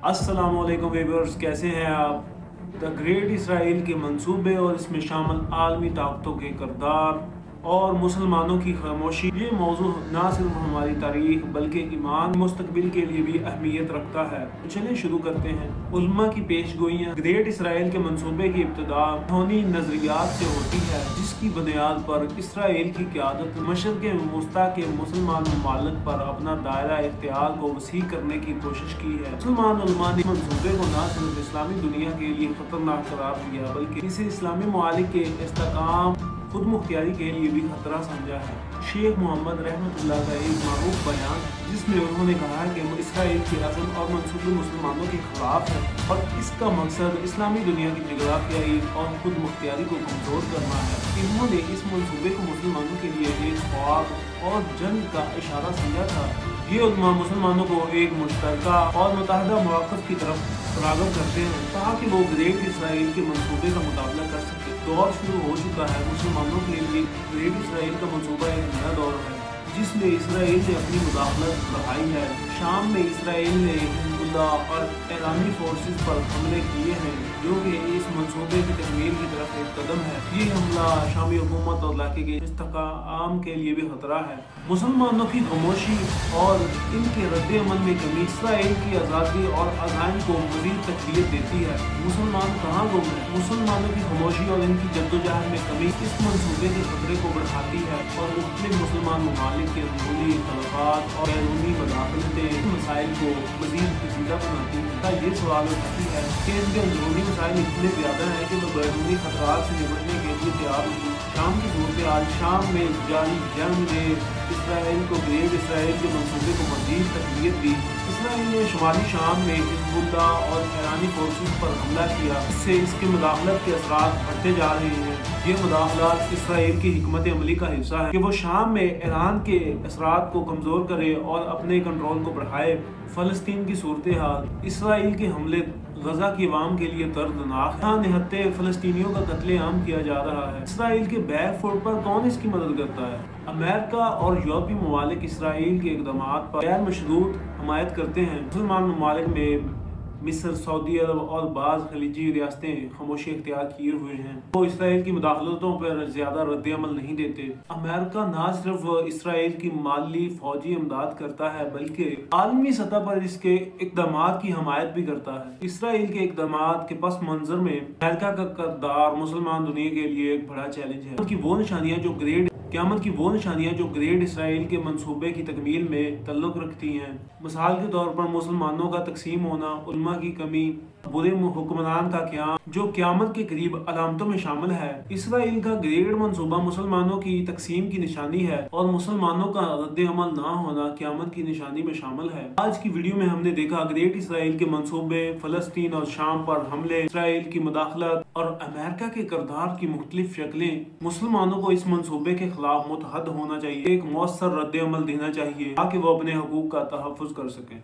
अस्सलाम वालेकुम व्यूअर्स, कैसे हैं आप। द ग्रेट इसराइल के मंसूबे और इसमें शामिल आलमी ताकतों के किरदार और मुसलमानों की खामोशी, ये मौजू ना सिर्फ हमारी तारीख बल्कि ईमान मुस्तकबिल के लिए भी अहमियत रखता है। तो चलिए शुरू करते हैं। उलमा की पेशगोइयाँ। ग्रेट इसराइल के मंसूबे की इब्तिदा रूहानी नजरियात से होती है, जिसकी बुनियाद पर इसराइल की क़यादत मशरिक़ वस्ता के मुसलमान ममालिक पर अपना दायरा इख्तियार को वसी करने की कोशिश की है। मुसलमान उलमा ने मंसूबे को न सिर्फ इस्लामी दुनिया के लिए खतरनाक करार दिया, बल्कि इसे इस्लामी ममालिक के इस्तेहकाम खुद मुख्तियारी के लिए भी खतरा समझा है। शेख मोहम्मद रहमतुल्लाह का एक मारूफ बयान, जिसमें उन्होंने कहा है कि इसराइल के अज़म और मंसूबे मुसलमानों के खिलाफ है और इसका मकसद इस्लामी दुनिया की जगराफियाई और खुद मुख्तियारी को कमजोर करना है। इन्होंने इस मंसूबे को मुसलमानों के लिए एक ख्वाब और जंग का इशारा समझा था। ये उलमा मुसलमानों को एक मुश्तरका और मुतहदा मौक़िफ़ की तरफ राग़िब करते हैं ताकि वो ग्रेट इसराइल के मंसूबे का मुकाबला कर सके। दौर शुरू हो चुका है। मुसलमानों के लिए ग्रेट इसराइल का मंसूबा एक नया दौर है, जिसमें इसराइल ने अपनी मुदाखलत बढ़ाई है। शाम में इसराइल ने हिज़्बुल्लाह और ईरानी फोर्सेस पर हमले किए हैं, जो कि इस मंसूबे की तकमील की तरफ एक कदम है। ये हमला शामी हुकूमत और इलाके के इस्तेहकाम के लिए भी खतरा है। मुसलमानों की खामोशी और इनके रद्द-ए-अमल में कमी इसराइल की आज़ादी और अज़ाइम को मज़ीद तक़वियत देती है। मुसलमान कहाँ गुम हैं? मुसलमानों की खामोशी और इनकी जद्दोजहद में कमी इस मंसूबे के खतरे को बढ़ाती है और मुख्तलिफ मुसलमान ममालिक के अंदरूनी तलफ़ात और बैरूनी मदाखलतें मसाइल को मज़ीद पेचीदा बनाती है। ये सवाल उठाती है कि इनके अंदरूनी मसाइल इतने ज़्यादा हैं कि वो बैरूनी खतरात से निपटने के लिए तैयार नहीं। शाम की सूरत-ए-हाल। शाम में जारी जंग ने इसराइल को ग्रेट इसराइल के मंसूबे को मज़ीद तक़वियत दी। इसराइल ने शुमाली शाम में हिज़्बुल्लाह और ईरानी फोर्सेस पर हमला किया। इससे इसके मुदाखलत के असरात बढ़ते जा रहे हैं। ये मुदाखलत इसराइल की हिकमत अमली का हिस्सा है कि वो शाम में ईरान के असरात को कमज़ोर करे और अपने कंट्रोल को बढ़ाए। फ़लस्तीन की सूरत-ए-हाल। इसराइल के हमले गजा की अवाम के लिए दर्दनाक है। यहाँ निहत्ते फ़लस्तीनियों का कत्लेआम किया जा रहा है। इसराइल के बैक फुट पर कौन इसकी मदद करता है? अमेरिका और यूरोपीय ममालिक इसराइल के इक़दामात पर गैर मशरूत हमायत करते हैं। मुसलमान ममालिक में मिस्र, सऊदी अरब और बाज़ खलीजी रियासतें खामोशी इख्तियार किए हुए हैं। वो इसराइल की मुदाखलतों पर ज़्यादा रद्द-ए-अमल नहीं देते। अमेरिका न सिर्फ इसराइल की माली फौजी इमदाद करता है, बल्कि आलमी सतह पर इसके इक़दामात की हमायत भी करता है। इसराइल के इक़दामात के पस मंज़र में अमेरिका का किरदार मुसलमान दुनिया के लिए एक बड़ा चैलेंज है। क़यामत की वो निशानियाँ जो ग्रेट इसराइल के मंसूबे की तकमील में तल्लुक़ रखती हैं। मिसाल के तौर पर मुसलमानों का तकसीम होना, उलमा की कमी, बुरे हुक्मरान का क़याम, जो क़यामत के करीब अलामतों में शामिल है। इसराइल का ग्रेट मंसूबा मुसलमानों की तकसीम की निशानी है और मुसलमानों का रद्द-ए-अमल ना होना क़यामत की निशानी में शामिल है। आज की वीडियो में हमने देखा ग्रेट इसराइल के मंसूबे, फ़लस्तीन और शाम पर हमले, इसराइल की मुदाखलत और अमेरिका के किरदार की मुख्तलिफ शक्लें। मुसलमानों को इस मंसूबे के खिलाफ मुतहद होना चाहिए, एक मौसर रद्द-ए-अमल देना चाहिए ताकि वो अपने हकूक़ का तहफ़्फ़ुज़ कर सकें।